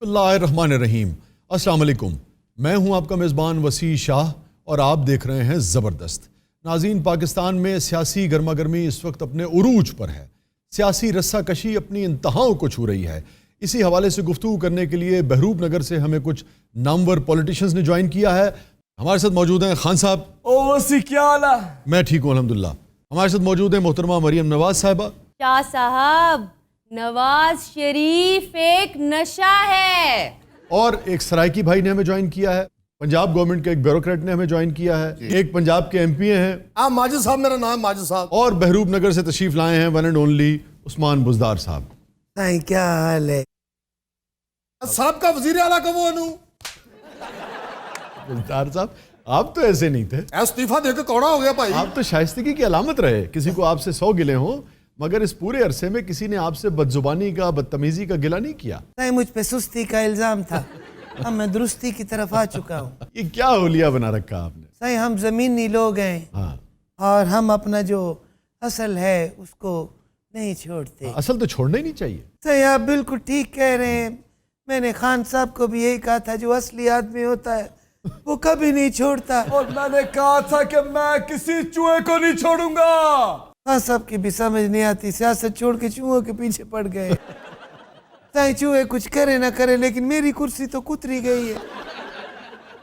اللہ الرحمن الرحیم۔ السلام علیکم، میں ہوں آپ کا میزبان وسیع شاہ اور آپ دیکھ رہے ہیں زبردست۔ ناظرین، پاکستان میں سیاسی گرما گرمی اس وقت اپنے عروج پر ہے، سیاسی رسہ کشی اپنی انتہاؤں کو چھو رہی ہے۔ اسی حوالے سے گفتگو کرنے کے لیے بہروپ نگر سے ہمیں کچھ نامور پولیٹیشنز نے جوائن کیا ہے۔ ہمارے ساتھ موجود ہیں خان صاحب۔ وسیع کیا حال ہے؟ میں ٹھیک ہوں الحمدللہ۔ ہمارے ساتھ موجود ہیں محترمہ مریم نواز صاحبہ۔ شاہ صاحب، نواز شریف ایک نشہ ہے۔ اور ایک سرائکی بھائی نے ہمیں جوائن کیا ہے، پنجاب گورنمنٹ کے ایک بیوروکریٹ نے ہمیں جوائن کیا ہے، ایک پنجاب کے ایم پی ہیں۔ ماجد صاحب، میرا نام ماجد صاحب۔ اور بہروپ نگر سے تشریف لائے ہیں one and only Usman Buzdar صاحب۔ کیا حال ہے صاحب کا وزیر اعلیٰ کا وہ انو بزدار صاحب، آپ تو ایسے نہیں تھے، استعفیٰ دے کے کوڑا ہو گیا بھائی۔ آپ تو شائستگی کی علامت رہے، کسی کو آپ سے 100 گلے ہوں مگر اس پورے عرصے میں کسی نے آپ سے بدزبانی کا بدتمیزی کا گلہ نہیں کیا۔ مجھ پہ سستی کا الزام تھا، اب میں درستی کی طرف آ چکا ہوں۔ یہ کیا حلیہ بنا رکھا آپ نے؟ ہم زمینی لوگ ہیں اور ہم اپنا جو اصل ہے اس کو نہیں چھوڑتے۔ اصل تو چھوڑنا ہی نہیں چاہیے۔ آپ بالکل ٹھیک کہہ رہے ہیں، میں نے خان صاحب کو بھی یہی کہا تھا، جو اصلی آدمی ہوتا ہے وہ کبھی نہیں چھوڑتا۔ اور میں نے کہا تھا کہ میں کسی چوہے کو نہیں چھوڑوں گا۔ خان صاحب کی بھی سمجھ نہیں آتی، سیاست چھوڑ کے چوہوں کے پیچھے پڑ گئے۔ چوہے کچھ کرے نہ کرے لیکن میری کرسی تو کتری گئی ہے۔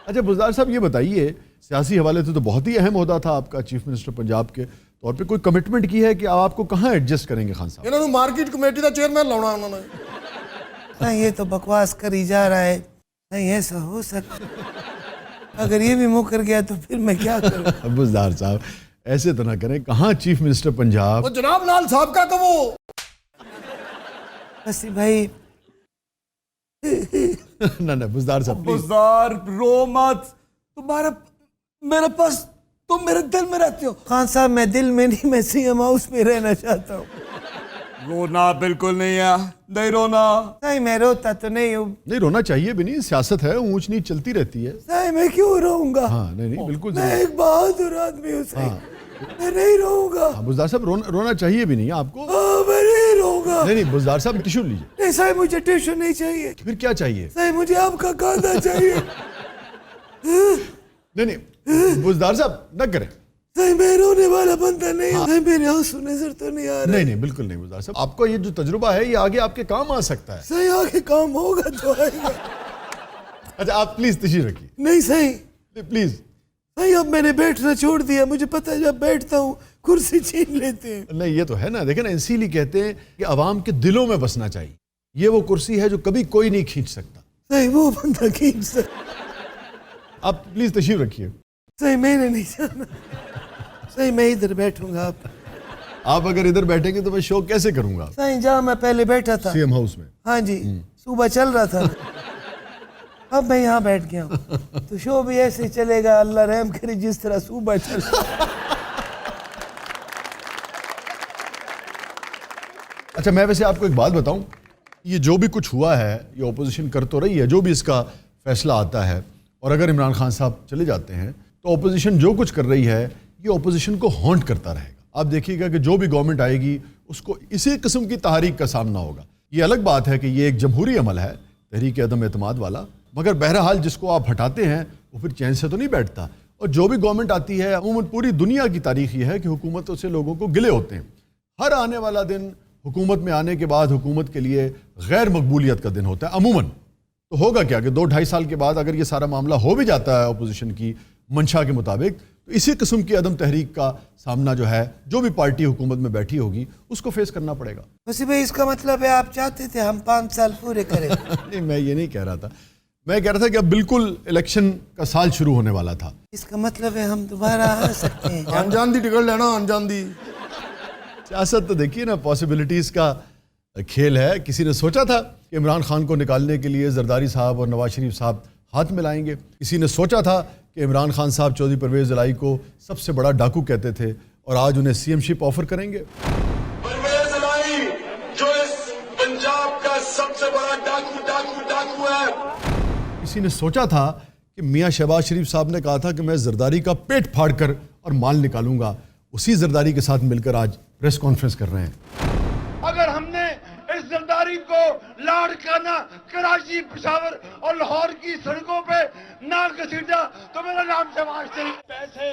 اچھا بزدار صاحب، یہ بتائیے، سیاسی حوالے سے تو بہت ہی اہم عہدہ تھا آپ کا، چیف منسٹر پنجاب کے طور پہ کوئی کمٹمنٹ کی ہے کہ آپ کو کہاں ایڈجسٹ کریں گے خان صاحب؟ انہوں نے مارکیٹ کمیٹی کا چیئرمین لاؤنا انہوں نے۔ یہ تو بکواس کری جا رہا ہے، نہیں ایسا ہو سکتا؟ اگر یہ بھی مکر گیا تو پھر میں کیا کروں؟ بزدار صاحب ایسے تو نہ کریں، کہاں چیف منسٹر پنجاب؟ وہ جناب لال صاحب کا وہ وسیع بھائی نہ بزدار صاحب پلیز۔ بزار رو مت، تمہارا میرے پاس، تم میرے دل میں رہتے ہو۔ خان صاحب میں دل میں نہیں، میں سی ایم ہاؤس میں رہنا چاہتا ہوں۔ رونا بالکل نہیں ہے، نہیں رونا۔ نہیں میں روتا تو نہیں ہوں۔ نہیں رونا چاہیے بھی نہیں، سیاست ہے، اونچ نیچ چلتی رہتی ہے۔ نہیں میں کیوں رہوں گا؟ ہاں نہیں بالکل میں ایک بہادر آدمی ہوں، میں نہیں رہوں گا۔ بزدار صاحب رونا چاہیے بھی نہیں آپ کو۔ میں نہیں رہوں گا۔ نہیں بزدار صاحب ٹیشو لیجیے۔ نہیں صاحب مجھے ٹیشو نہیں چاہیے، پھر کیا چاہیے؟ صاحب مجھے آپ کا کاندھا چاہیے۔ نہیں بزدار صاحب نہ کریں۔ صحیح میں رونے والا بندہ نہیں ہوں، میرے آنسو نظر تو نہیں آ رہا۔ نہیں بالکل نہیں بزدار صاحب، آپ کو یہ جو تجربہ ہے یہ آگے آپ کے کام آ سکتا ہے۔ صحیح آگے کام ہوگا تو آئے گا۔ اچھا آپ پلیز تشریف رکھیے نہیں صحیح پلیز۔ صحیح، اب میں نے بیٹھنا چھوڑ دیا، مجھے پتہ ہے جب بیٹھتا ہوں کرسی چھین لیتے ہیں۔ نہیں یہ تو ہے نا، دیکھیں نا، اسی لیے کہتے ہیں کہ عوام کے دلوں میں بسنا چاہیے۔ یہ وہ کرسی ہے جو کبھی کوئی نہیں کھینچ سکتا۔ صحیح وہ بندہ کھینچ سکتا۔ آپ پلیز تشریف رکھیے۔ صحیح میں نے نہیں جانا، صحیح میں ادھر بیٹھوں گا۔ آپ اگر ادھر بیٹھیں گے تو میں شو کیسے کروں گا؟ صحیح جہاں میں پہلے بیٹھا تھا سی ایم ہاؤس میں۔ ہاں جی، صبح چل رہا تھا، اب میں یہاں بیٹھ گیا ہوں تو شو بھی ایسے چلے گا، اللہ رحم کرے جس طرح صبح چل رہا۔ اچھا میں ویسے آپ کو ایک بات بتاؤں، یہ جو بھی کچھ ہوا ہے یہ اپوزیشن کر تو رہی ہے، جو بھی اس کا فیصلہ آتا ہے، اور اگر عمران خان صاحب چلے جاتے ہیں تو اپوزیشن جو کچھ کر رہی ہے یہ اپوزیشن کو ہانٹ کرتا رہے گا۔ آپ دیکھیے گا کہ جو بھی گورنمنٹ آئے گی اس کو اسی قسم کی تحریک کا سامنا ہوگا۔ یہ الگ بات ہے کہ یہ ایک جمہوری عمل ہے، تحریک عدم اعتماد والا، مگر بہرحال جس کو آپ ہٹاتے ہیں وہ پھر چین سے تو نہیں بیٹھتا۔ اور جو بھی گورنمنٹ آتی ہے، عموماً پوری دنیا کی تاریخ یہ ہے کہ حکومتوں سے لوگوں کو گلے ہوتے ہیں۔ ہر آنے والا دن حکومت میں آنے کے بعد حکومت کے لیے غیر مقبولیت کا دن ہوتا ہے عموماً۔ تو ہوگا کیا کہ 2-2.5 سال کے بعد اگر یہ سارا معاملہ ہو بھی جاتا ہے اپوزیشن کی منشا کے مطابق، تو اسی قسم کی عدم تحریک کا سامنا جو ہے جو بھی پارٹی حکومت میں بیٹھی ہوگی اس کو فیس کرنا پڑے گا۔ وسیع بھائی اس کا مطلب ہے آپ چاہتے تھے ہم 5 سال پورے کریں؟ نہیں میں یہ نہیں کہہ رہا تھا، میں کہہ رہا تھا کہ اب بالکل الیکشن کا سال شروع ہونے والا تھا۔ اس کا مطلب ہے ہم دوبارہ آ سکتے ہیں؟ انجان دی ٹکٹ لینا، انجان دی سیاست تو دیکھیے نا، پاسبلٹیز کا کھیل ہے۔ کسی نے سوچا تھا کہ عمران خان کو نکالنے کے لیے زرداری صاحب اور نواز شریف صاحب ہاتھ ملائیں گے؟ کسی نے سوچا تھا کہ عمران خان صاحب چودھری پرویز الہی کو سب سے بڑا ڈاکو کہتے تھے اور آج انہیں سی ایم شپ آفر کریں گے؟ پرویز الہی جو اس پنجاب کا سب سے بڑا ڈاکو ہے۔ کسی نے سوچا تھا کہ میاں شہباز شریف صاحب نے کہا تھا کہ میں زرداری کا پیٹ پھاڑ کر اور مال نکالوں گا، اسی زرداری کے ساتھ مل کر آج پریس کانفرنس کر رہے ہیں۔ اگر ہم نے اس زرداری کو लाड़काना कराची पेशावर और लाहौर की सड़कों पे ना घसीटा तो मेरा नाम शहबाज शरीफ। पैसे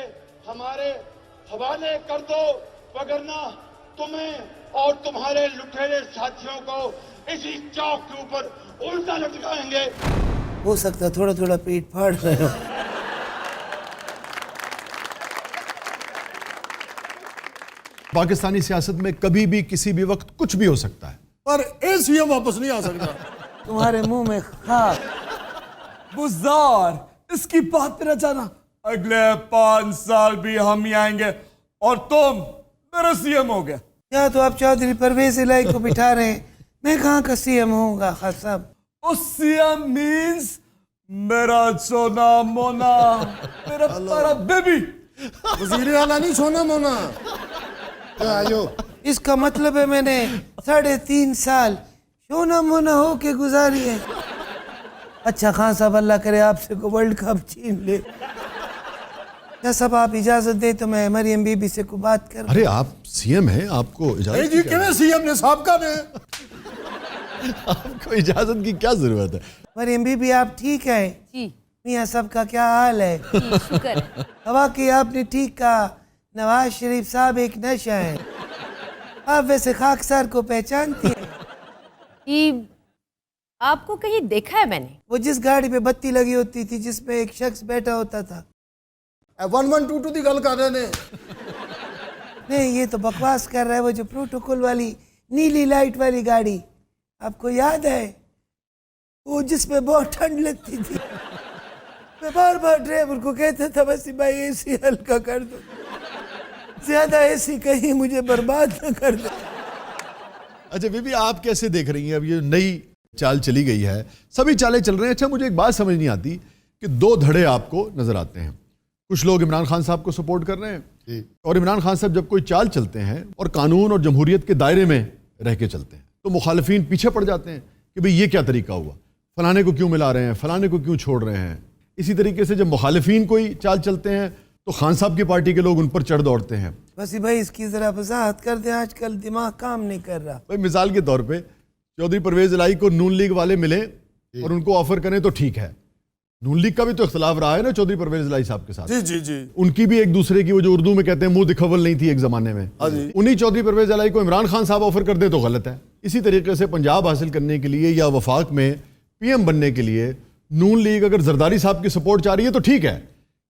हमारे हवाले कर दो वगरना तुम्हें और तुम्हारे लुटेरे साथियों को इसी चौक के ऊपर उल्टा लटकाएंगे। हो सकता है थोड़ा थोड़ा पेट फाड़ रहे हो। पाकिस्तानी सियासत में कभी भी किसी भी वक्त कुछ भी हो सकता है, पर एसीएम वापस नहीं आ सकता। तुम्हारे मुंह में खाक। बुज़ार इसकी बात पे न जाना, अगले 5 साल भी हम ही आएंगे और तुम मेरा सीएम हो गया। या तो आप चौधरी परवेज इलाही को बिठा रहे हैं, मैं कहाँ का सीएम होऊंगा खान साहब। सीएम मीन्स मेरा सोना मोना, मेरा प्यारा बेबी। वजीर आला नहीं सोना मोना। आयो इसका मतलब है मैंने 3.5 साल सोना मोना हो के गुजारी है। अच्छा खान साहब, अल्लाह करे आपसे को वर्ल्ड कप छीन ले। क्या सब आप इजाजत दे तो मैं मरियम बीबी से को बात कर। अरे आप सीएम हैं, आपको इजाजत जी किवें सीएम ने साहबका ने आपको इजाजत की क्या जरूरत है? मरियम बीबी आप ठीक है? जी मियाँ साहब का क्या हाल है? जी, शुक्र है। हवा की आपने ठीक कहा, नवाज शरीफ साहब एक नशा है। आप वैसे खाकसार को पहचानती हैं? जी, आपको कहीं देखा है मैंने? वो जिस गाड़ी पे बत्ती लगी होती थी जिसमें एक शख्स बैठा होता था। 1122 ਦੀ ਗੱਲ ਕਰ ਰਹੇ ਨੇ। नहीं, ये तो बकवास कर रहा है। वो जो प्रोटोकॉल वाली नीली लाइट वाली गाड़ी, आपको याद है? वो जिसमें बहुत ठंड लगती थी। मैं बार बार ड्राइवर को कहता था बस भाई एसी हल्का कर दो, ज्यादा एसी कहीं मुझे बर्बाद न कर दे। अच्छा बीबी, आप कैसे देख रही हैं अब ये नई चाल चली गई है, सभी चालें चल रहे हैं। अच्छा मुझे एक बात समझ नहीं आती कि 2 धड़े आपको नजर आते हैं। कुछ लोग इमरान खान साहब को सपोर्ट कर रहे हैं और इमरान खान साहब जब कोई चाल चलते हैं और कानून और जमहूरियत के दायरे में रह के चलते हैं तो मुखालिफिन पीछे पड़ जाते हैं कि भाई ये क्या तरीका हुआ, फलाने को क्यों मिला रहे हैं, फलाने को क्यों छोड़ रहे हैं। इसी तरीके से जब मुखालिफिन कोई चाल चलते हैं तो खान साहब की पार्टी के लोग उन पर चढ़ दौड़ते हैं। बस भाई इसकी जरा वजाहत कर दें, आजकल दिमाग काम नहीं कर रहा। भाई मिसाल के तौर पे चौधरी परवेज इलाही को नून लीग वाले मिले और उनको ऑफर करें तो ठीक है, नून लीग का भी तो इख्तलाफ रहा है ना चौधरी परवेज इलाही साहब के साथ। जी जी जी। उनकी भी एक दूसरे की, वो जो उर्दू में कहते हैं, मुंह दिखवल नहीं थी एक जमाने में। उन्हीं चौधरी परवेज इलाही को इमरान खान साहब ऑफर कर दे तो गलत है। इसी तरीके से पंजाब हासिल करने के लिए या वफाक में पीएम बनने के लिए नून लीग अगर जरदारी साहब की सपोर्ट चाह रही है तो ठीक है,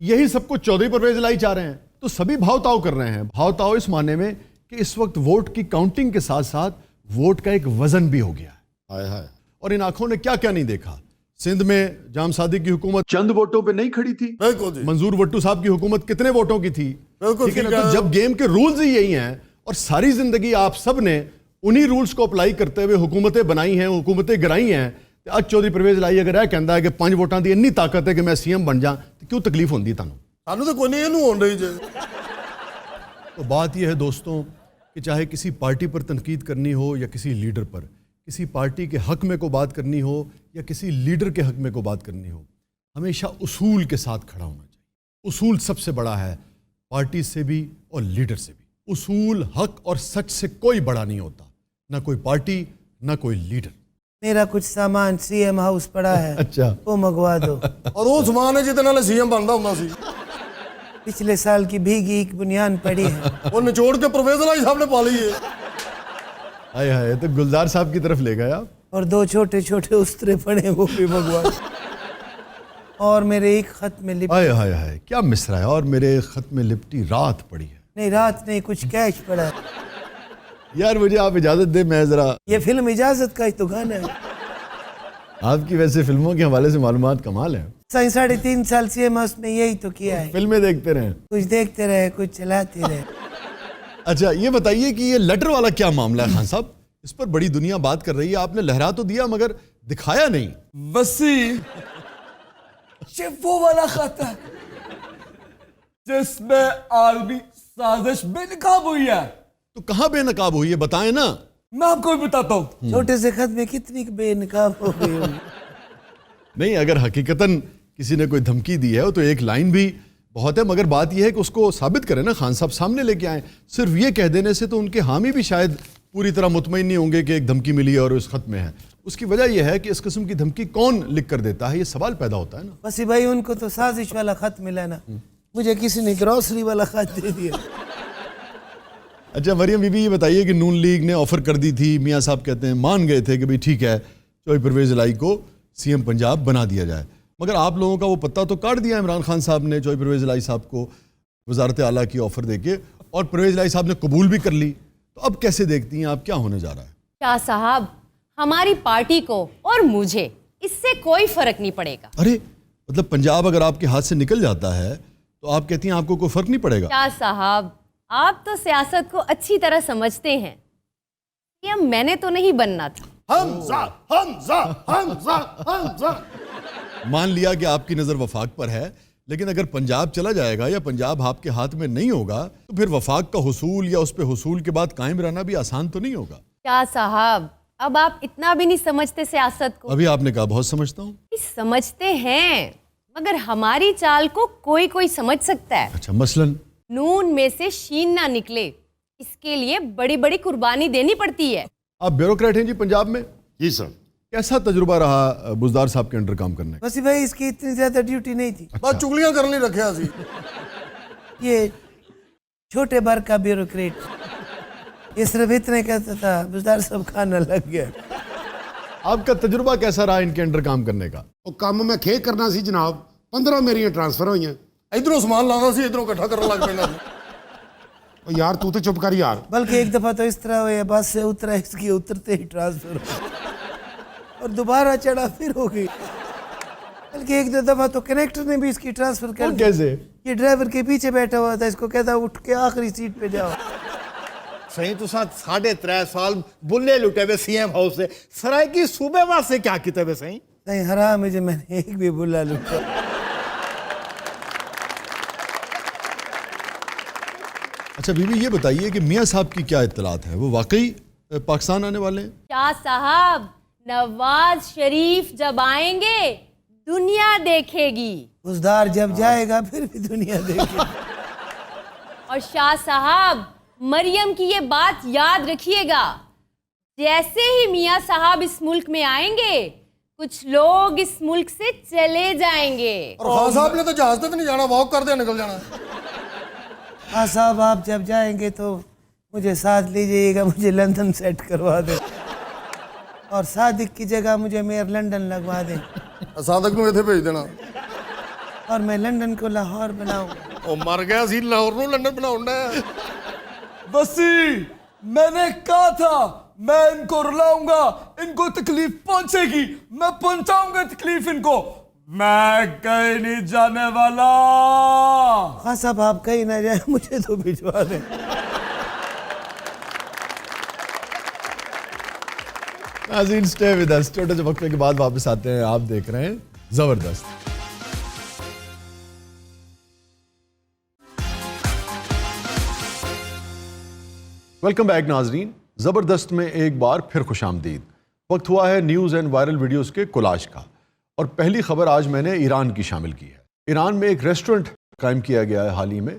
यही सब कुछ चौधरी परवेज इलाही चाह रहे हैं। तो सभी भाव ताव कर रहे हैं। भाव ताव इस माने में कि इस वक्त वोट की काउंटिंग के साथ साथ वोट का एक वजन भी हो गया है। हाय हाय। और इन आंखों ने क्या क्या नहीं देखा। सिंध में जाम सादिक की हुकूमत चंद वोटों पे नहीं खड़ी थी। बिल्कुल जी। मंजूर भट्टू साहब की हुकूमत कितने वोटों की थी? बिल्कुल ठीक है ना? ठीक है। तो जब गेम के रूल्स ही यही हैं और सारी जिंदगी आप सब ने उन्हीं रूल्स को अप्लाई करते हुए हुकूमतें बनाई हैं, हुकूमतें गिराई हैं, तो आज चौधरी परवेज इलाही अगर यह कहता है कि 5 वोटां की इन्नी ताकत है कि मैं सीएम बन जा, तो क्यों तकलीफ होंदी तुहानू? सानू तो कोई नहीं ਇਹਨੂੰ ਹੋਣ ਰਹੀ जे। तो बात यह है दोस्तों कि चाहे किसी पार्टी पर तनकीद करनी हो या किसी लीडर पर, किसी पार्टी के हक में को बात करनी हो या किसी लीडर के हक में को बात करनी हो, हमेशा उसूल के साथ खड़ा होना चाहिए। उसूल सबसे बड़ा है, पार्टी से भी और लीडर से भी। उसूल, हक और सच से कोई बड़ा नहीं होता, ना कोई पार्टी ना कोई लीडर। मेरा कुछ सामान सीएम हाउस पड़ा है, अच्छा, वो मंगवा दो। और ਉਹ ਸਮਾਨ ਹੈ ਜਿਹਦੇ ਨਾਲ ਸੀਐਮ ਬਣਦਾ ਹੁੰਦਾ ਸੀ। पिछले साल की भीगी एक बुनियान पड़ी है। ਉਹ ਨਿਚੋੜ ਕੇ परवेज इलाही साहब ने पा ली है। हाय हाय, तो गुलजार साहब की तरफ ले गए आप। और 2 छोटे छोटे उस्तरे पड़े, वो भी मंगवा। और मेरे एक खत में लिपटी, हाय हाय हाय, क्या मिसरा है। और मेरे खत में लिपटी रात पड़ी है। नहीं रात नहीं, कुछ कैश पड़ा है। यार मुझे आप इजाजत दे, मैं जरा, ये फिल्म इजाजत का ही तो गाना है। आपकी वैसे फिल्मों के हवाले से मालूमात कमाल है। 3.5 साल सीएम हाउस में यही तो किया है। फिल्में देखते रहे, कुछ देखते रहे, कुछ चलाते रहे। अच्छा ये बताइए कि ये लेटर वाला क्या मामला है खान साहब? इस पर बड़ी दुनिया बात कर रही है। आपने लहरा तो दिया मगर दिखाया नहीं। वसी ये वो वाला खत है जिसमें आलमी साजिश बेनकाब हुई है। तो कहां बेनकाब हुई है, बताएं ना। मैं आपको भी बताता हूँ। छोटे से खत में कितनी बेनकाब हो गई होगी। नहीं, अगर हकीकतन किसी ने कोई धमकी दी है तो एक लाइन भी बहुत है, मगर बात यह है कि उसको साबित करें ना, खान साहब सामने लेके आए। सिर्फ ये कह देने से तो उनके हामी भी शायद पूरी तरह मुतमईन नहीं होंगे कि एक धमकी मिली है और इस खत में है। اس کی وجہ یہ ہے کہ اس قسم کی دھمکی کون لکھ کر دیتا ہے، یہ سوال پیدا ہوتا ہے نا۔ وسی بھائی ان کو تو سازش والا خط ملا نا، مجھے کسی نے گروسری والا خط دے دیا۔ اچھا مریم بی بی یہ بتائیے کہ نون لیگ نے آفر کر دی تھی، میاں صاحب کہتے ہیں مان گئے تھے کہ بھئی ٹھیک ہے چوہی پرویز الہی کو سی ایم پنجاب بنا دیا جائے، مگر آپ لوگوں کا وہ پتہ تو کاٹ دیا عمران خان صاحب نے چوہی پرویز الہی صاحب کو وزارت اعلیٰ کی آفر دے کے، اور پرویز الہی صاحب نے قبول بھی کر لی، تو اب کیسے دیکھتی ہیں آپ کیا ہونے جا رہا ہے؟ شاہ صاحب ہماری پارٹی کو اور مجھے اس سے کوئی فرق نہیں پڑے گا۔ ارے مطلب پنجاب اگر آپ کے ہاتھ سے نکل جاتا ہے تو آپ کہتی ہیں آپ کو کوئی فرق نہیں پڑے گا؟ شاہ صاحب آپ تو سیاست کو اچھی طرح سمجھتے ہیں، یہ میں نے تو نہیں بننا تھا۔ حمزہ حمزہ حمزہ حمزہ۔ مان لیا کہ آپ کی نظر وفاق پر ہے، لیکن اگر پنجاب چلا جائے گا یا پنجاب آپ کے ہاتھ میں نہیں ہوگا تو پھر وفاق کا حصول یا اس پہ حصول کے بعد قائم رہنا بھی آسان تو نہیں ہوگا۔ شاہ صاحب اب آپ اتنا بھی نہیں سمجھتے سیاست کو۔ ابھی آپ نے کہا بہت سمجھتا ہوں۔ سمجھتے ہیں مگر ہماری چال کو کوئی کوئی سمجھ سکتا ہے۔ اچھا مثلاً نون میں سے شین نہ نکلے، اس کے لیے بڑی بڑی قربانی دینی پڑتی ہے۔ آپ بیوروکریٹ ہیں جی پنجاب میں، جی سر۔ کیسا تجربہ رہا بزدار صاحب کے انڈر کام کرنے کا؟ وسی بھائی اس کی اتنی زیادہ ڈیوٹی نہیں تھی، بس چگلیاں کرنے رکھے سی۔ یہ چھوٹے بار کا بیوروکریٹ، یہ صرف اتنے کہتا تھا بزدار صاحب کھانا لگ گیا۔ آپ کا تجربہ کیسا رہا ان کے انڈر کام کرنے کا؟ وہ کام میں کھے کرنا سی جناب، 15 میری ٹرانسفر ہوئی ہیں، ادھروں سامان لانا سی ادھروں کٹھا کرنا لگ پینا سی۔ یار تو چپ کر یار۔ بلکہ ایک دفعہ تو اس طرح ہویا بس سے اترا، اس کی اترتے ہی ٹرانسفر ہو اور دوبارہ چڑھا پھر ہو گئی۔ بلکہ ایک دو دفعہ تو کنیکٹر نے بھی اس کی ٹرانسفر کر دی۔ کیسے؟ یہ ڈرائیور کے پیچھے بیٹھا ہوا تھا، اس کو کہتا اٹھ کے آخری سیٹ پہ جاؤ۔ صحیح تو ساتھ 3.5 سال بلے لٹے ہوئے سی ایم ہاؤس سے سرائے کی صوبے واسطے کیا کیتے ہوئے صحیح؟ نہیں حرام ہے جو میں نے ایک بھی بلا لٹا۔ اچھا بی بی یہ بتائیے کہ میاں صاحب کی کیا اطلاعات ہیں، وہ واقعی پاکستان آنے والے ہیں؟ شاہ صاحب نواز شریف جب آئیں گے دنیا دیکھے گی، بزدار جب جائے گا پھر بھی دنیا دیکھے۔ اور شاہ صاحب مریم کی یہ بات یاد رکھیے گا، جیسے ہی میاں صاحب اس ملک میں آئیں گے کچھ لوگ اس ملک سے چلے جائیں گے۔ اور خان صاحب نے تو جہاز تک نہیں جانا، واک کر دیا نکل جانا۔ ہاں صاحب آپ جب جائیں گے تو مجھے ساتھ لے جائیے گا، مجھے لندن سیٹ کروا دیں، اور صادق کی جگہ مجھے میئر لندن لگوا دیں، صادق نو اتنے بھیج دینا۔ اور میں لندن کو لاہور بناؤں۔ وہ مر گیا سی لاہور نو لندن بناؤں ہے۔ وسیع میں نے کہا تھا میں ان کو رلاؤں گا، ان کو تکلیف پہنچے گی، میں پہنچاؤں گا تکلیف ان کو، میں کہیں نہیں جانے والا۔ خان صاحب آپ کہیں نہ جائیں، مجھے تو بھجوا دیں۔ ناظرین اسٹے ود اس، چھوٹے سے وقفے کے بعد واپس آتے ہیں، آپ دیکھ رہے ہیں زبردست۔ ویلکم بیک ناظرین، زبردست میں ایک بار پھر خوش آمدید۔ وقت ہوا ہے نیوز اینڈ وائرل ویڈیوز کے کولاج کا، اور پہلی خبر آج میں نے ایران کی شامل کی ہے۔ ایران میں ایک ریسٹورنٹ قائم کیا گیا ہے حال ہی میں،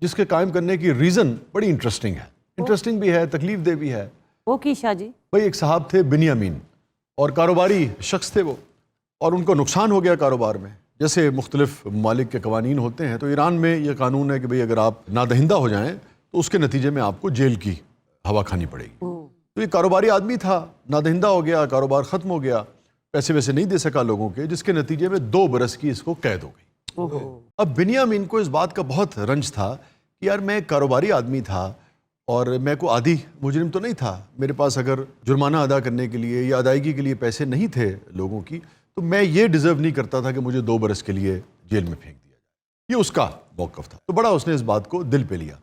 جس کے قائم کرنے کی ریزن بڑی انٹرسٹنگ ہے، انٹرسٹنگ بھی ہے، تکلیف دہ بھی ہے۔ وہ کی شاہ جی؟ بھئی ایک صاحب تھے بنیامین، اور کاروباری شخص تھے وہ، اور ان کو نقصان ہو گیا کاروبار میں۔ جیسے مختلف ممالک کے قوانین ہوتے ہیں، تو ایران میں یہ قانون ہے کہ بھئی اگر آپ نادہندہ ہو جائیں تو اس کے نتیجے میں آپ کو جیل کی ہوا کھانی پڑے گی۔ تو یہ کاروباری آدمی تھا، نادہندہ ہو گیا، کاروبار ختم ہو گیا، پیسے ویسے نہیں دے سکا لوگوں کے، جس کے نتیجے میں 2 برس کی اس کو قید ہو گئی۔ اب بنیامین کو اس بات کا بہت رنج تھا کہ یار میں ایک کاروباری آدمی تھا اور میں کوئی عادی مجرم تو نہیں تھا، میرے پاس اگر جرمانہ ادا کرنے کے لیے یا ادائیگی کے لیے پیسے نہیں تھے لوگوں کی، تو میں یہ ڈیزرو نہیں کرتا تھا کہ مجھے 2 برس کے لیے جیل میں پھینک دیا جائے۔ یہ اس کا موقف تھا، تو بڑا اس نے اس بات کو دل پہ لیا،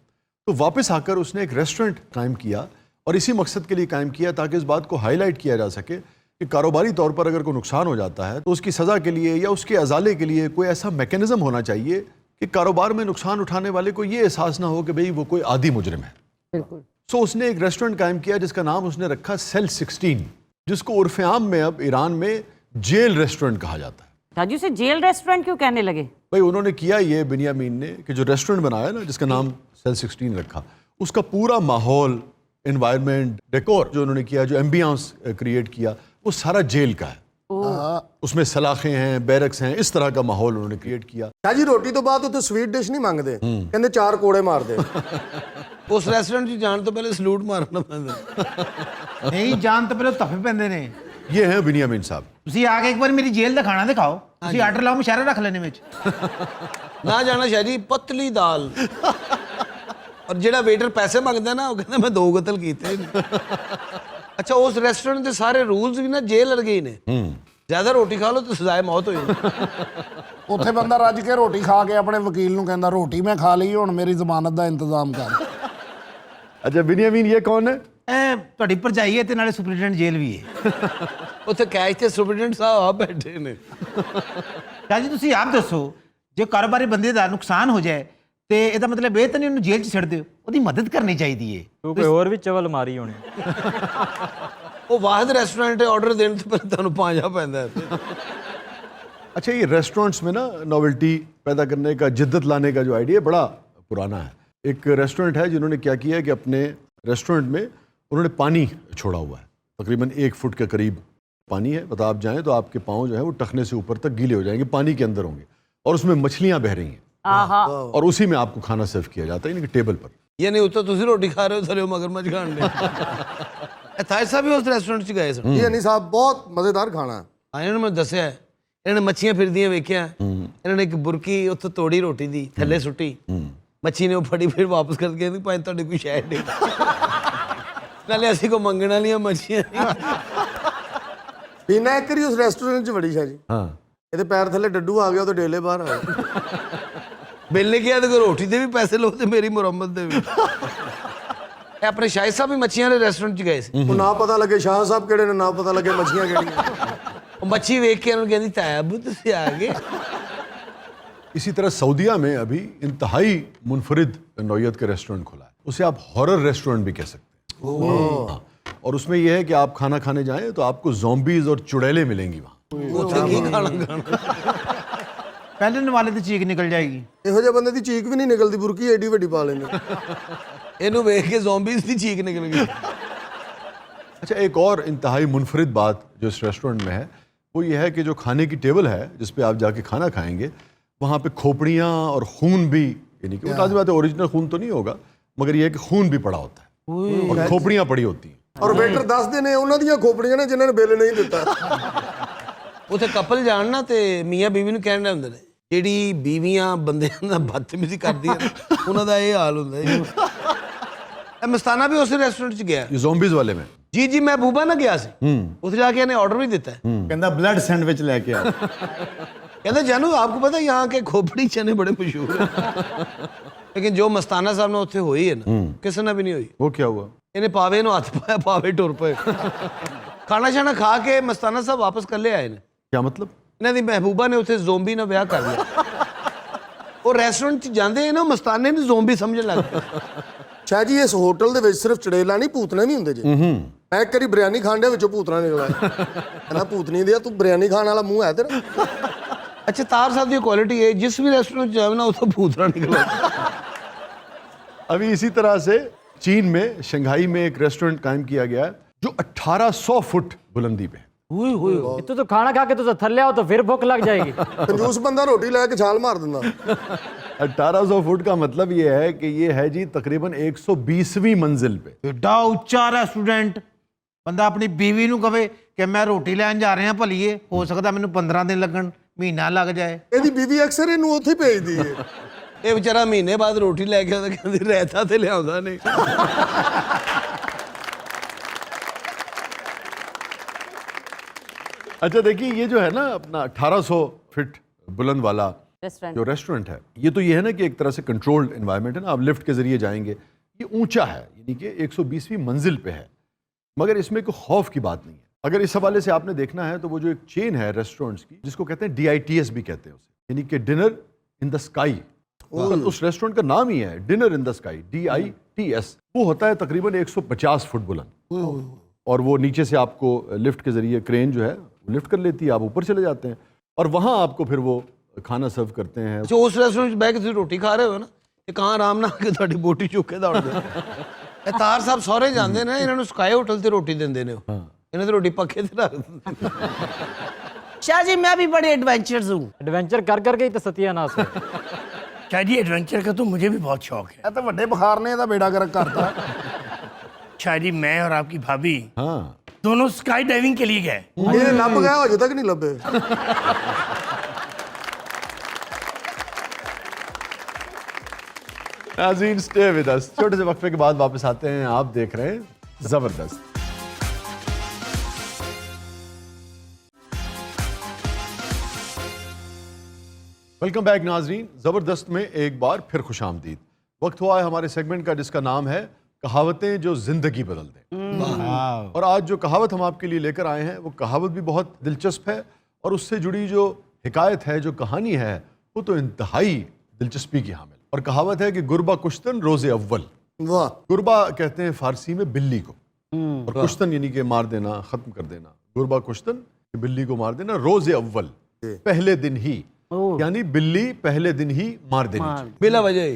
تو واپس آ کر اس نے ایک ریسٹورنٹ قائم کیا، اور اسی مقصد کے لیے قائم کیا تاکہ اس بات کو ہائی لائٹ کیا جا سکے کہ کاروباری طور پر اگر کوئی نقصان ہو جاتا ہے تو اس کی سزا کے لیے یا اس کے ازالے کے لیے کوئی ایسا میکینزم ہونا چاہیے کہ کاروبار میں نقصان اٹھانے والے کو یہ احساس نہ ہو کہ بھئی وہ کوئی عادی مجرم ہے۔ بالکل۔ سو اس نے ایک ریسٹورنٹ قائم کیا جس کا نام اس نے رکھا سیل 16، جس کو عرف عام میں اب ایران میں جیل ریسٹورنٹ کہا جاتا ہے۔ راجو سے جیل ریسٹورنٹ کیوں کہنے لگے؟ بھئی انہوں نے کیا یہ بنیامین نے کہ جو ریسٹورنٹ بنایا نا جس کا نام سیل 16 رکھا، اس کا پورا ماحول، انوائرمنٹ، ڈیکور جو انہوں نے کیا، جو ایمبیانس کریٹ کیا، वो सारा जेल का है। उसमें सलाखें हैं, बैरक्स हैं, इस तरह का माहौल उन्होंने क्रिएट किया। ਸ਼ਾਹ ਜੀ ਰੋਟੀ ਤੋਂ ਬਾਅਦ ਉੱਥੇ ਸਵੀਟ ਡਿਸ਼ ਨਹੀਂ ਮੰਗਦੇ, ਕਹਿੰਦੇ 4 ਕੋੜੇ ਮਾਰਦੇ। ਉਸ ਰੈਸਟੋਰੈਂਟ 'ਚ ਜਾਣ ਤੋਂ ਪਹਿਲੇ ਸਲੂਟ ਮਾਰਨਾ ਪੈਂਦਾ। ਨਹੀਂ ਜਾਣ ਤੋਂ ਪਹਿਲਾਂ ਧੱਫੇ ਪੈਂਦੇ ਨੇ। ये हैं बिनियामिन साहब। ਤੁਸੀਂ ਆ ਕੇ ਇੱਕ ਵਾਰ ਮੇਰੀ ਜੇਲ੍ਹ ਦਾ ਖਾਣਾ ਦਿਖਾਓ, ਤੁਸੀਂ ਆਰਡਰ ਲਾਓ, ਮਸ਼ਾਰਾ ਰੱਖ ਲੈਣੇ ਵਿੱਚ। ਨਾ ਜਾਣਾ ਸ਼ਾਹ ਜੀ, ਪਤਲੀ ਦਾਲ। ਔਰ ਜਿਹੜਾ ਵੇਟਰ ਪੈਸੇ ਮੰਗਦਾ ਨਾ, ਉਹ ਕਹਿੰਦਾ ਮੈਂ 2 ਕਤਲ ਕੀਤੇ ਨੇ। ਅੱਛਾ, ਉਸ ਰੈਸਟੋਰੈਂਟ ਦੇ ਸਾਰੇ ਰੂਲਸ ਵੀ ਨਾ ਜੇਲ੍ਹ ਵਰਗੇ ਹੀ ਨੇ। ਜ਼ਿਆਦਾ ਰੋਟੀ ਖਾ ਲਓ ਤਾਂ ਸਜ਼ਾਏ ਮੌਤ ਹੋ ਜਾਂਦੀ। ਉੱਥੇ ਬੰਦਾ ਰੱਜ ਕੇ ਰੋਟੀ ਖਾ ਕੇ ਆਪਣੇ ਵਕੀਲ ਨੂੰ ਕਹਿੰਦਾ ਰੋਟੀ ਮੈਂ ਖਾ ਲਈ, ਹੁਣ ਮੇਰੀ ਜ਼ਮਾਨਤ ਦਾ ਇੰਤਜ਼ਾਮ ਕਰ। अच्छा बिनियामिन ये कौन है? ਇਹ ਤੁਹਾਡੀ ਭਰਜਾਈ ਹੈ ਤੇ ਨਾਲੇ ਸੁਪਰਡੈਂਟ ਜੇਲ੍ਹ ਵੀ ਹੈ। ਉੱਥੇ ਕੈਸ਼ ਤੇ ਸੁਪਰਡੈਂਟ ਸਾਹਿਬ ਆ ਬੈਠੇ ਨੇ। ਸ਼ਾਹ ਜੀ ਤੁਸੀਂ ਆਪ ਦੱਸੋ, ਜੇ ਕਾਰੋਬਾਰੀ ਬੰਦੇ ਦਾ ਨੁਕਸਾਨ ਹੋ ਜਾਏ ਤੇ ਇਹਦਾ ਮਤਲਬ ਇਹ ਤਾਂ ਨਹੀਂ ਉਹਨੂੰ ਜੇਲ੍ਹ 'ਚ ਛੱਡ ਦਿਓ, ਉਹਦੀ ਮਦਦ ਕਰਨੀ ਚਾਹੀਦੀ ਹੈ। ਕੋਈ ਹੋਰ ਵੀ ਚਵਲ ਮਾਰੀ ਹੋਣੀ। ਉਹ ਵਾਹਿਦ ਰੈਸਟੋਰੈਂਟ ਆਰਡਰ ਦੇਣ ਤੋਂ ਪਹਿਲਾਂ ਤੁਹਾਨੂੰ ਪਾਂਜਾ ਪੈਂਦਾ ਹੈ। अच्छा, ये रेस्टोरेंट्स में ना नॉवेल्टी पैदा करने का, जिद्दत लाने का जो आइडिया बड़ा पुराना है। एक रेस्टोरेंट है जिन्होंने क्या किया है कि अपने रेस्टोरेंट में उन्होंने पानी छोड़ा हुआ है, तकरीबन 1 फुट के करीब पानी है। मतलब आप जाएं तो आपके पाँव जो है वो टखने से ऊपर तक गीले हो जाएंगे, पानी के अंदर होंगे, और उसमें मछलियाँ बह रही हैं, और उसी में आपको खाना सर्व किया जाता है, यानी कि टेबल पर। ਯਾਨੀ ਉੱਤੋਂ ਤੁਸੀਂ ਰੋਟੀ ਖਾ ਰਹੇ ਹੋ, ਥੱਲੇ ਮਗਰਮੱਛ ਖਾਣ ਦੇ। ਥਾਈ ਸਾਹਿਬ ਵੀ ਉਸ ਰੈਸਟੋਰੈਂਟ 'ਚ ਗਏ ਸਨ। ਜੀ ਹਨੀ ਸਾਹਿਬ ਬਹੁਤ ਮਜ਼ੇਦਾਰ ਖਾਣਾ ਹੈ। ਇਹਨਾਂ ਨੂੰ ਮੈਂ ਦੱਸਿਆ, ਇਹਨਾਂ ਨੇ ਮੱਛੀਆਂ ਫਿਰਦੀਆਂ ਵੇਖਿਆ। ਇਹਨਾਂ ਨੇ ਇੱਕ ਬੁਰਕੀ ਉੱਥੋਂ ਤੋੜੀ ਰੋਟੀ ਦੀ, ਥੱਲੇ ਸੁੱਟੀ। ਮੱਛੀ ਨੇ ਉਹ ਫੜੀ, ਫਿਰ ਵਾਪਸ ਕਰਕੇ ਕਹਿੰਦੀ ਭਾਈ ਤੁਹਾਡੇ ਕੋਈ ਸ਼ਾਇਦ ਨਹੀਂ, ਨਾਲੇ ਅਸੀਂ ਕੋ ਮੰਗਣ ਵਾਲੀਆਂ ਮੱਛੀਆਂ ਨਹੀਂ। ਪੀਨਾ ਇੱਕ ਵਾਰੀ ਉਸ ਰੈਸਟੋਰੈਂਟ 'ਚ ਵੜੀ ਸ਼ਾਹ ਜੀ, हाँ, ਇਹਦੇ ਪੈਰ ਥੱਲੇ ਡੱਡੂ ਆ ਗਿਆ, ਉਹਦੇ ਡੇਲੇ ਬਾਹਰ ਆ ਗਏ। ਬਿੱਲ ਨੇ ਕਿਹਾ ਤੇ ਰੋਟੀ ਦੇ ਵੀ ਪੈਸੇ ਲਓ ਤੇ ਮੇਰੀ ਮੁਰੰਮਤ ਦੇ ਵੀ। ਇਹ ਆਪਣੇ ਸ਼ਾਹਿਦ ਸਾਹਿਬ ਵੀ ਮੱਛੀਆਂ ਵਾਲੇ ਰੈਸਟੋਰੈਂਟ 'ਚ ਗਏ ਸੀ। ਉਹ ਨਾ ਪਤਾ ਲੱਗੇ ਸ਼ਾਹ ਸਾਹਿਬ ਕਿਹੜੇ ਨੇ, ਨਾ ਪਤਾ ਲੱਗੇ ਮੱਛੀਆਂ ਕਿਹੜੀਆਂ। ਉਹ ਮੱਛੀ ਵੇਖ ਕੇ ਇਹਨਾਂ ਨੂੰ ਕਹਿੰਦੀ ਤਾਇਬ ਤੁਸੀਂ ਆ ਗਏ। इसी तरह सऊदीया में अभी इंतहाई मुनफरिद नौयत का रेस्टोरेंट खुला है, उसे आप हॉरर रेस्टोरेंट भी कह सकते हैं। हाँ, और उसमें यह है कि आप खाना खाने जाएं तो आपको ज़ॉम्बीज़ और चुड़ैलें मिलेंगी वहाँ। ਉੱਥੇ ਕੀ ਖਾਣਾ। ਪਹਿਲਣ ਵਾਲੇ ਦੀ ਚੀਕ ਨਿਕਲ ਜਾਏਗੀ। ਇਹੋ ਜਿਹੇ ਬੰਦੇ ਦੀ ਚੀਕ ਵੀ ਨਹੀਂ ਨਿਕਲਦੀ, ਬੁਰਕੀ ਐਡੀ ਵੱਡੀ ਪਾ ਲੈਂਦੇ। ਇਹਨੂੰ ਵੇਖ ਕੇ ਜ਼ੋਂਬੀਜ਼ ਦੀ ਚੀਕ ਨਿਕਲ ਗਈ। अच्छा, एक और इंतहाई मुनफरिद बात जो इस रेस्टोरेंट में है वो ये है कि जो खाने की टेबल है जिस पे आप जाके खाना खाएंगे, वहाँ पे खोपड़ियाँ और खून भी, यानी कि वो लाज़िम बात है ओरिजिनल खून तो नहीं होगा, मगर ये है कि खून भी पड़ा होता है और खोपड़ियाँ पड़ी होती हैं। ਔਰ ਵੇਟਰ ਦੱਸਦੇ ਨੇ ਉਹਨਾਂ ਦੀਆਂ ਖੋਪੜੀਆਂ ਨੇ ਜਿਨ੍ਹਾਂ ਨੇ ਬਿੱਲ ਨਹੀਂ ਦਿੱਤਾ। ਉੱਥੇ ਕਪਲ ਜਾਣ ਨਾ ਤੇ ਮੀਆਂ ਬੀਵੀ ਨੂੰ ਕਹਿਣ ਹੁੰਦੇ ਨੇ, ਜਿਹੜੀ ਬੀਵੀਆਂ ਬੰਦਿਆਂ ਨਾਲ ਬਦਤਮੀਜ਼ੀ ਕਰਦੀਆਂ ਨੇ, ਉਹਨਾਂ ਦਾ ਇਹ ਹਾਲ ਹੁੰਦਾ ਹੈ। ਇਹ ਮਸਤਾਨਾ ਵੀ ਉਸੇ ਰੈਸਟੋਰੈਂਟ 'ਚ ਗਿਆ। ये zombies वाले में ਜੀ ਜੀ ਮਹਿਬੂਬਾ ਨਾ ਗਿਆ ਸੀ, ਉੱਥੇ ਜਾ ਕੇ ਇਹਨੇ ਆਰਡਰ ਵੀ ਦਿੱਤਾ। कहना ब्लड सैंडविच लेके आओ। कहते जानू आपको पता है यहाँ के खोपड़ी चने बड़े मशहूर हैं। लेकिन जो मस्ताना साहब ने उत्थे हुई है ना, किसी ने भी नहीं हुई। वो क्या हुआ? इन्हें पावे नो हाथ पाया, पावे टुर पे। खाना शाना खा के मस्ताना साहब वापस कर ले आए ने। क्या मतलब? इन्हें दी महबूबा ने उत्थे ज़ोंबी ना ब्याह कर लिया। वो रेस्टोरेंट च जांदे हैं ना, मस्ताने ने ज़ोंबी समझने लग पे। ਸ਼ਾਹ ਜੀ ਇਸ ਹੋਟਲ ਦੇ ਵਿੱਚ ਸਿਰਫ ਚੜੇਲਾ ਨਹੀਂ, ਭੂਤਨੇ ਵੀ ਹੁੰਦੇ ਜੀ। ਮੈਂ ਇੱਕ ਵਾਰੀ ਬਿਰਿਆਨੀ ਖਾਣ ਡਿਆ, ਵਿੱਚੋਂ ਭੂਤਨਾ ਨਿਕਲਿਆ। ਕਹਿੰਦਾ ਭੂਤਨੀ ਦੇ ਤੂੰ ਬਿਰਿਆਨੀ ਖਾਣ ਵਾਲਾ ਮੂੰਹ ਹੈ ਤੇਰਾ। अच्छा तार साहब की क्वालिटी है, जिस भी रेस्टोरेंट जाए ना उतो भूतरा निकला। अभी इसी तरह से चीन में शंघाई में एक रेस्टोरेंट कायम किया गया है जो 1800 फुट बुलंदी पे है। ਤੂੰ ਤਾਂ ਖਾਣਾ ਖਾ ਕੇ ਤੂੰ ਥੱਲੇ ਆਓ ਤਾਂ ਫਿਰ ਭੁੱਖ ਲੱਗ ਜਾਏਗੀ। ਕੰਜੂਸ ਬੰਦਾ ਰੋਟੀ ਲੈ ਕੇ ਛਾਲ ਮਾਰ ਦਿੰਦਾ। 1800 फुट का मतलब ये है कि ये है जी तकरीबन 120वीं मंजिल पे। ਏਡਾ ਉੱਚਾ ਰੈਸਟੋਰੈਂਟ, ਬੰਦਾ ਆਪਣੀ ਬੀਵੀ ਨੂੰ ਕਵੇ ਕਿ ਮੈਂ ਰੋਟੀ ਲੈਣ ਜਾ ਰਿਹਾ ਭਲੀਏ, ਹੋ ਸਕਦਾ ਮੈਨੂੰ 15 ਦਿਨ ਲੱਗਣ, ਮਹੀਨਾ ਲੱਗ ਜਾਏ। ਇਹਦੀ ਬੀਵੀ ਅਕਸਰ ਇਹਨੂੰ ਉੱਥੇ ਭੇਜਦੀ ਹੈ। ਇਹ ਵਿਚਾਰਾ ਮਹੀਨੇ ਬਾਅਦ ਰੋਟੀ ਲੈ ਕੇ ਆਉਂਦਾ, ਕਹਿੰਦੀ ਰਹਿਤਾ ਤੇ ਲਿਆਉਂਦਾ ਨਹੀਂ। अच्छा देखिए, ये जो है ना अपना 1800 फीट बुलंद वाला रेस्टोरेंट जो रेस्टोरेंट है, ये तो ये है ना कि एक तरह से कंट्रोल्ड एनवायरनमेंट है ना, आप लिफ्ट के जरिए जाएंगे। ये ऊंचा है, यानी कि 120वीं मंजिल पे है, मगर इसमें कोई खौफ की बात नहीं है। अगर इस हवाले से आपने देखना है तो वो जो एक चेन है रेस्टोरेंट्स की, जिसको कहते हैं DITS भी कहते हैं उसे, यानी कि डिनर इन द स्काई। उस रेस्टोरेंट का नाम ही है dinner in the sky, DITS। वो होता है तकरीबन 150 फुट बुलंद, और वो नीचे से आपको लिफ्ट के जरिए क्रेन जो है लिफ्ट कर लेती है, आप ऊपर चले जाते हैं और वहाँ आपको फिर वो खाना सर्व करते हैं। जो उस रेस्टोरेंट 'ਚ ਬਹਿ ਕੇ ਤੁਸੀਂ ਰੋਟੀ ਖਾ ਰਹੇ ਹੋ ਨਾ, ਇਹ ਕਾਂ ਆਰਾਮ ਨਾਲ ਆ ਕੇ ਤੁਹਾਡੀ ਬੋਟੀ ਚੁੱਕ ਕੇ ਦੌੜਦੇ। ਇਹ ਤਾਰ ਸਾਹਿਬ ਸਹੁਰੇ ਜਾਂਦੇ ਨੇ, ਇਹਨਾਂ ਨੂੰ ਸਕਾਈ ਹੋਟਲ ਤੇ ਰੋਟੀ ਦਿੰਦੇ ਨੇ ਉਹ। इन्हें तो रोटी पखे से रख दी। शाह जी मैं भी बड़े एडवेंचर्स हूँ। एडवेंचर कर करके ही तो सत्यानाश है। शाह जी एडवेंचर का तो मुझे भी बहुत शौक है। ਇਹ ਤਾਂ ਵੱਡੇ ਬੁਖਾਰ ਨੇ ਇਹਦਾ ਬੇੜਾ ਗਰਕ ਕਰਤਾ। शाह जी मैं और आपकी भाभी हाँ, दोनों स्काई डाइविंग के लिए गए। ਇਹ ਲੱਭ ਗਿਆ ਅਜੇ ਤੱਕ ਨਹੀਂ ਲੱਭੇ। नाज़रीन स्टे विद अस, छोटे से वक्फे के बाद वापस आते हैं। आप देख रहे हैं जबरदस्त। वेलकम बैक नाजरीन, ज़बरदस्त में एक बार फिर खुश आमदीद। वक्त हुआ है हमारे सेगमेंट का जिसका नाम है कहावतें जो जिंदगी बदल दें। और आज जो कहावत हम आपके लिए लेकर आए हैं वो कहावत भी बहुत दिलचस्प है और उससे जुड़ी जो हिकायत है, जो कहानी है, वो तो इंतहाई दिलचस्पी की हामिल। और कहावत है कि गुरबा कुश्तन रोज़े अव्वल। ਵਾਹ गुरबा कहते हैं फारसी में बिल्ली को, और कुश्तन यानी कि मार देना, ख़त्म कर देना। गुरबा कुश्तन बिल्ली को मार देना, रोज़े अव्वल पहले दिन ही, यानी बिल्ली पहले दिन ही मार देनी चाहिए। बिला वजह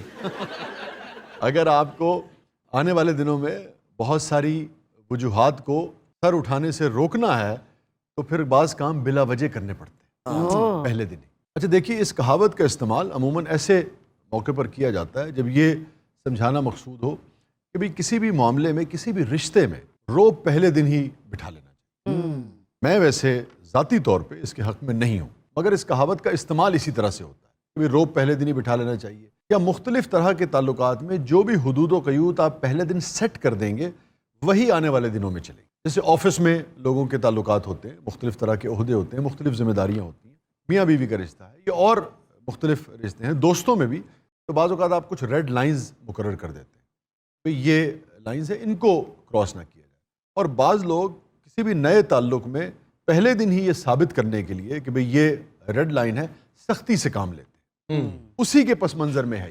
अगर आपको आने वाले दिनों में बहुत सारी वजूहात को सर उठाने से रोकना है तो फिर बाज़ काम बिला वजह करने पड़ते हैं पहले दिन ही। अच्छा देखिए, इस कहावत का इस्तेमाल अमूमन ऐसे मौके पर किया जाता है जब ये समझाना मकसूद हो कि भाई किसी भी मामले में, किसी भी रिश्ते में रोब पहले दिन ही बिठा लेना चाहिए। मैं वैसे ज़ाती तौर पे इसके हक़ में नहीं हूँ, मगर इस कहावत का इस्तेमाल इसी तरह से होता है कि भाई रोब पहले दिन ही बिठा लेना चाहिए, या मुख्तलिफ तरह के ताल्लुकात में जो भी हुदूद व क़यूत आप पहले दिन सेट कर देंगे वही आने वाले दिनों में चलेंगे। जैसे ऑफिस में लोगों के ताल्लुकात होते हैं, मुख्तलिफ तरह के ओहदे होते हैं, मुख्तलिफ ज़िम्मेदारियाँ होती हैं, मियाँ बीवी का रिश्ता है, ये और मुख्तलिफ रिश्ते हैं। दोस्तों में भी तो बाज़ औक़ात आप कुछ रेड लाइंस मुकर्रर कर देते हैं, तो ये लाइंस है, इनको क्रॉस ना किया जाए। और बाज़ लोग किसी भी नए ताल्लुक़ में पहले दिन ही ये साबित करने के लिए कि भाई ये रेड लाइन है, सख्ती से काम लेते हैं। उसी के पस मंज़र में है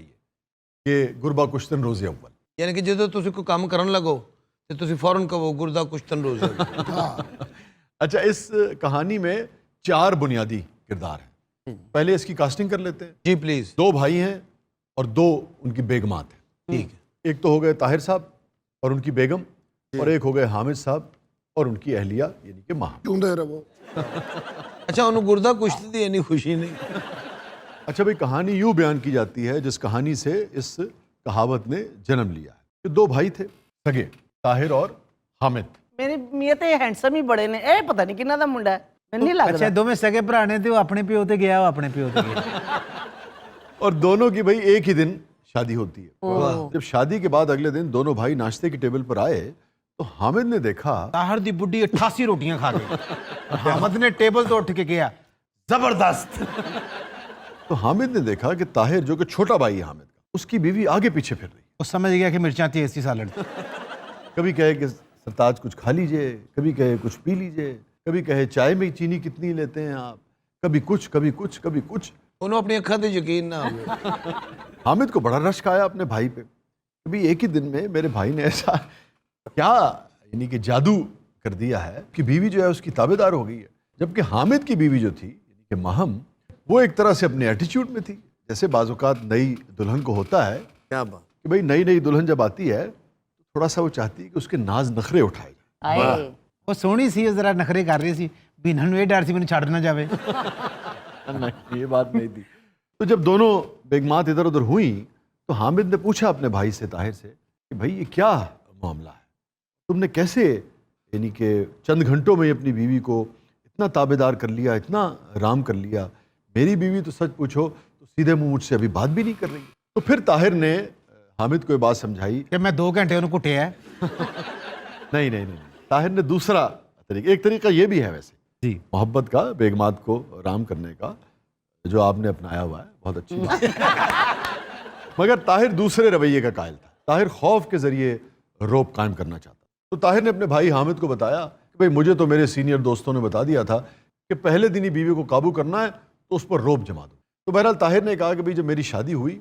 ये गुरबा कुश्तन रोज़े अव्वल। यानी कि जो तुम कोई काम करन लगो तो तुम फौरन कहो गुरदा कुश्तन रोज़े। अच्छा, इस कहानी में 4 बुनियादी किरदार हैं। पहले इसकी कास्टिंग कर लेते हैं। जी प्लीज। 2 भाई हैं और 2 उनकी बेगमात हैं। ठीक है। एक तो हो गए ताहिर साहब और उनकी बेगम, और एक हो गए हामिद साहब और उनकी अहलिया यानी कि माँ। ਚੁੰਦੇ ਰਹੋ। अच्छा उन्होंने गुरदा कुश्ती दी इतनी खुशी नहीं। अच्छा भाई, कहानी यूँ बयान की जाती है जिस कहानी से इस कहावत ने जन्म लिया है कि 2 भाई थे सगे, ताहिर और हामिद। मेरे मियां ते हैंडसम ही बड़े ने। ए पता नहीं किन्ना दा मुंडा है, मैनूं नहीं लगदा। ਅੱਛਾ ਦੋਵੇਂ ਸਗੇ ਭਰਾ ਨੇ ਤੇ ਉਹ ਆਪਣੇ ਪਿਓ ਤੇ ਗਿਆ, ਉਹ ਆਪਣੇ ਪਿਓ ਤੇ ਗਿਆ। और दोनों की भाई एक ही दिन शादी होती है। जब शादी के बाद अगले दिन दोनों भाई नाश्ते की टेबल पर आए तो हामिद ने देखा ਤਾਹਰ ਦੀ ਬੁੱਢੀ 88 ਰੋਟੀਆਂ ਖਾ ਗਈ। ਹਾਮਦ ਨੇ ਟੇਬਲ ਤੋਂ ਉੱਠ ਕੇ ਕਿਹਾ ਜ਼ਬਰਦस्त। तो हामिद ने देखा कि ताहिर, जो कि छोटा भाई है हामिद का, उसकी बीवी आगे पीछे फिर रही। ਉਹ ਸਮਝ ਗਿਆ ਕਿ ਮਿਰਚਾਂ ਤੇਜ਼ ਸੀ ਸਾਲਣ। कभी कहे कि सरताज कुछ खा लीजिए, कभी कहे कुछ पी लीजिए, कभी कहे चाय में चीनी कितनी लेते हैं आप, कभी कुछ कभी कुछ कभी कुछ। उन्होंने अपनी अखा से यकीन ना हो। हामिद को बड़ा रश्क आया अपने भाई पे। कभी एक ही दिन में मेरे भाई ने ऐसा क्या यानी कि जादू कर दिया है कि बीवी जो है उसकी ताबेदार हो गई है। जबकि हामिद की बीवी जो थी यानी कि माहम, वो एक तरह से अपने एटीट्यूड में थी। जैसे बाज़-औक़ात नई दुल्हन को होता है क्या बात। कि भाई नई नई दुल्हन जब आती है तो थोड़ा सा वो चाहती है कि उसके नाज नखरे उठाए जाए। ਉਹ ਸੋਹਣੀ ਸੀ, ਜ਼ਰਾ ਨਖਰੇ ਕਰ ਰਹੀ ਸੀ ਵੀ ਇਹਨਾਂ ਨੂੰ ਇਹ ਡਰ ਸੀ ਮੈਨੂੰ ਛੱਡ ਨਾ ਜਾਵੇ। नहीं, ये बात नहीं थी। तो जब दोनों बेगमात इधर उधर हुई तो हामिद ने पूछा अपने भाई से, ताहिर से, कि भाई ये क्या मामला है, तुमने कैसे यानी कि चंद घंटों में अपनी बीवी को इतना ताबेदार कर लिया, इतना राम कर लिया। मेरी बीवी तो सच पूछो तो सीधे मुंह मुझसे अभी बात भी नहीं कर रही। तो फिर ताहिर ने हामिद को ये बात समझाई ਕਿ ਮੈਂ 2 ਘੰਟੇ ਉਹਨੂੰ ਕੁੱਟਿਆ। नहीं नहीं नहीं, ताहिर ने दूसरा तरीका, एक तरीका ये भी है वैसे जी, मोहब्बत का, बेगमात को राम करने का, जो आपने अपनाया हुआ है, बहुत अच्छी बात है। मगर ताहिर दूसरे रवैये का कायल था। ताहिर खौफ के जरिए रोब कायम करना चाहता। तो ताहिर ने अपने भाई हामिद को बताया कि भाई मुझे तो मेरे सीनियर दोस्तों ने बता दिया था कि पहले दिन ही बीवी को काबू करना है तो उस पर रोब जमा दो। तो बहरहाल ताहिर ने कहा कि भाई जब मेरी शादी हुई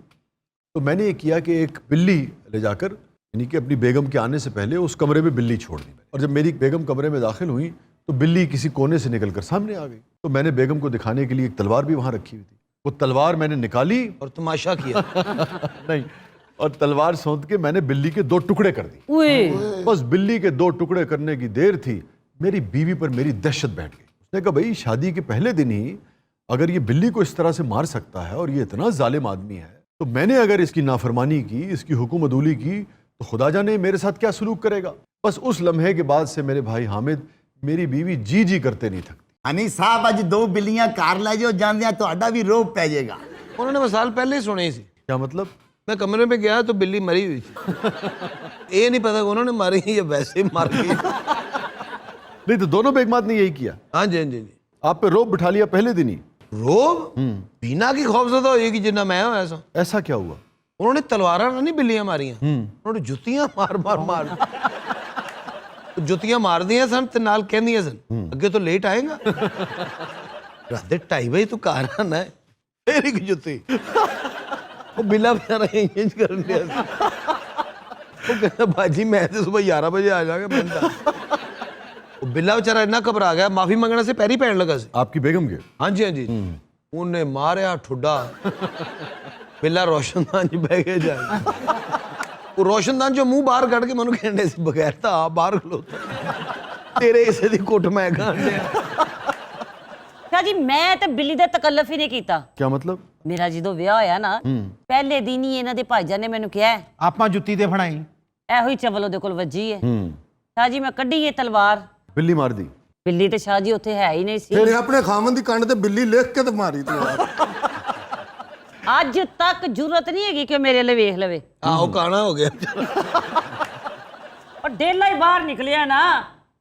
तो मैंने ये किया कि एक बिल्ली ले जाकर यानी कि अपनी बेगम के आने से पहले उस कमरे में बिल्ली छोड़ दी। और जब मेरी बेगम कमरे में दाखिल हुई तो बिल्ली किसी कोने से निकलकर सामने आ गई। तो मैंने बेगम को दिखाने के लिए एक तलवार भी वहाँ रखी हुई थी। वो तलवार मैंने निकाली और तमाशा किया। नहीं, और तलवार सौंध के मैंने बिल्ली के 2 टुकड़े कर दिए। बस बिल्ली के 2 टुकड़े करने की देर थी मेरी बीवी पर मेरी दहशत बैठ गई। उसने कहा भाई शादी के पहले दिन ही अगर ये बिल्ली को इस तरह से मार सकता है और ये इतना जालिम आदमी है, तो मैंने अगर इसकी नाफरमानी की, इसकी हुकूमतूली की, तो खुदा जाने मेरे साथ क्या सलूक करेगा। बस उस लम्हे के बाद से मेरे भाई हामिद मेरी बीवी जी जी करते नहीं थकती। हनी साहब अज 2 बिल्लियां कार लै जाओ, जांदियां ਤੁਹਾਡਾ भी रोब पै जाएगा। उन्होंने मसाल पहले ही सुने सी। क्या मतलब? मैं कमरे में गया तो बिल्ली मरी हुई थी। ये नहीं पता कि उन्होंने मारी या वैसे ही मार गई। नहीं तो दोनों बेगमात ने यही किया। हाँ जी, हाँ जी। आप पे रोब बिठा लिया पहले दिन ही। रोब बीना की खौफजदा होगी जिन्ना मैं हूं ऐसा। ऐसा क्या हुआ? उन्होंने तलवारा नहीं बिल्लियां मारियां, उन्होंने जुतियां मार मार मार जुतियां मार दियां सन ते नाल कहंदियां सन अगे तो लेट आएगा। रात दे 2:30 बजे तू घर आना है, तेरी की जुती। वो बिल्ला बेचारा इंज कर दिया। वो कहता बाजी मैं तो सुबह 11 बजे आ जाऊंगा। बंदा वो बिल्ला बेचारा इतना घबरा गया, माफी मंगने से पैरी पैन लगा सी। आपकी बेगम के? हाँ जी, हाँ जी। उन्हें मारिया ठुड्डा, बिल्ला रोशनदान च बह गया जाए। वो रोशनदान जो मुंह बाहर कट के मैं कहने से बगैर तो आप बाहर खलोता, तेरे इसे दी कुट मैं खाने। शाह जी मैं तो बिल्ली ਦਾ ਤਕੱਲਫ ਹੀ ਨਹੀਂ ਕੀਤਾ। क्या मतलब? ਮੇਰਾ ਜਦੋਂ ਵਿਆਹ ਹੋਇਆ ਨਾ ਪਹਿਲੇ ਦਿਨ ਹੀ ਇਹਨਾਂ ਦੇ ਭਾਈਜਾਨ ਨੇ ਮੈਨੂੰ ਕਿਹਾ ਆਪਾਂ ਜੁੱਤੀ ਤੇ ਫੜਾਈ ਇਹੋ ਹੀ ਚਵਲ ਉਹਦੇ ਕੋਲ ਵੱਜੀ ਹੈ। ਸ਼ਾਹ ਜੀ ਮੈਂ ਕੱਢੀ ਇਹ ਤਲਵਾਰ, बिल्ली मार दी। ਬਿੱਲੀ ਤੇ ਸ਼ਾਹ ਜੀ ਉੱਥੇ ਹੈ ਹੀ ਨਹੀਂ ਸੀ। ਤੇਰੇ ਆਪਣੇ ਖਾਮਨ ਦੀ ਕੰਡ ਤੇ ਬਿੱਲੀ ਲਿਖ ਕੇ ਤੇ ਮਾਰੀ ਤੂੰ ਯਾਰ। ਅੱਜ ਤੱਕ ਜ਼ਰੂਰਤ ਨਹੀਂ ਹੈਗੀ ਕਿ ਮੇਰੇ ਲਈ ਵੇਖ ਲਵੇ। ਆਹੋ ਕਾਣਾ ਹੋ ਗਿਆ। ਔਰ ਡੇਲਾ ਹੀ ਬਾਹਰ ਨਿਕਲਿਆ ਨਾ,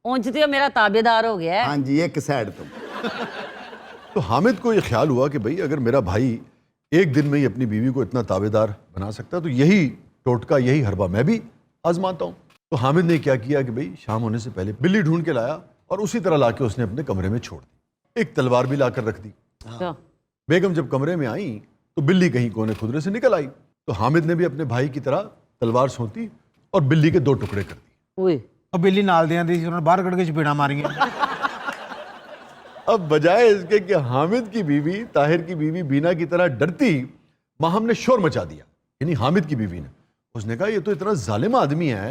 ਉਂਝ ਤੇ ਉਹ ਮੇਰਾ ਤਾਬੇਦਾਰ ਹੋ ਗਿਆ। हाँ जी, एक साइड तो तो हामिद को ये ख्याल हुआ कि भाई अगर मेरा भाई एक दिन में ही अपनी बीवी को इतना ताबेदार बना सकता है तो यही टोटका, यही हरबा मैं भी आजमाता हूँ। तो हामिद ने क्या किया कि भाई शाम होने से पहले बिल्ली ढूंढ के लाया और उसी तरह लाके उसने अपने कमरे में छोड़ दी। एक तलवार भी लाकर रख दी। तो बेगम जब कमरे में आई तो बिल्ली कहीं कोने खुदरे से निकल आई। तो हामिद ने भी अपने भाई की तरह तलवार सौंती और बिल्ली के 2 टुकड़े कर दिए। ਓਏ ਉਹ ਬਿੱਲੀ ਨਾਲ ਦਿਆਂ ਦੀ ਸੀ, ਉਹਨਾਂ ਨੇ ਬਾਹਰ ਕੱਢ ਕੇ ਚਪੇੜਾਂ ਮਾਰੀਆਂ। अब बजाय इसके कि हामिद की बीवी ताहिर की बीवी बीना की तरह डरती, माहम ने शोर मचा दिया, यानी हामिद की बीवी ने। उसने कहा ये तो इतना जालिम आदमी है,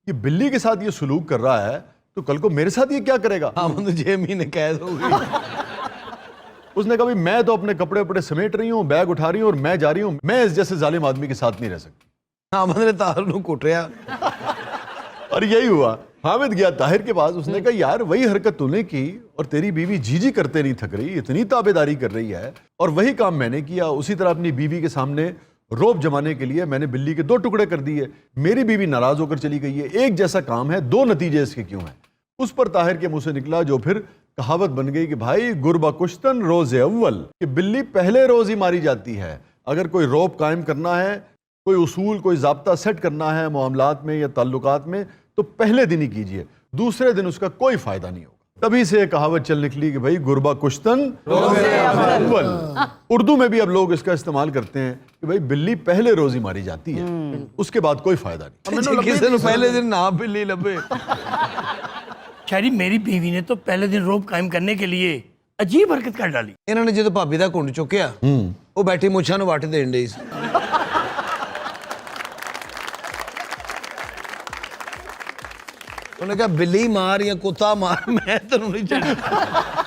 ये बिल्ली के साथ ये सलूक कर रहा है तो कल को मेरे साथ ये क्या करेगा। हाँ मतलब 6 महीने कैद हो गई। उसने कहा भाई मैं तो अपने कपड़े वपड़े समेट रही हूँ, बैग उठा रही हूँ और मैं जा रही हूँ, मैं इस जैसे जालिम आदमी के साथ नहीं रह सकती। हाँ मतलब ताहिर नूं कुटिया। और यही हुआ, हामिद गया ताहिर के पास। उसने कहा यार वही हरकत तूने की और तेरी बीवी जी जी करते नहीं थक रही, इतनी ताबेदारी कर रही है, और वही काम मैंने किया। उसी तरह अपनी बीवी के सामने रोब जमाने के लिए मैंने बिल्ली के 2 टुकड़े कर दिए। मेरी बीवी नाराज होकर चली गई है, एक जैसा काम है, 2 नतीजे इसके क्यों हैं। उस पर ताहिर के मुंह से निकला जो फिर कहावत बन गई कि भाई गुरबा कुश्तन रोज़े अव्वल, कि बिल्ली पहले रोज ही मारी जाती है। अगर कोई रोब कायम करना है, कोई उसूल, कोई ज़ाब्ता सेट करना है मामलात में या ताल्लुकात में, तो पहले दिन ही कीजिए, दूसरे दिन उसका कोई फायदा नहीं होगा। तभी से कहावत चल निकली कि भाई गुरबा कुश्तन रोज़े अव्वल। उर्दू में भी अब लोग इसका इस्तेमाल करते हैं कि भाई बिल्ली पहले रोज ही मारी जाती है, उसके बाद कोई फायदा नहीं। किसी ने पहले दिन ना बिल्ली लभे। शायरी मेरी बीवी ने तो पहले दिन रोब कायम करने के लिए अजीब हरकत कर डाली। इन्होंने जो भाभी का घुंड चुकिया, वो बैठी मुछां नूं वट देण डई सी। उन्हें कहा बिल्ली मार या कुत्ता मार, मैं तेनों नहीं छड्डदा।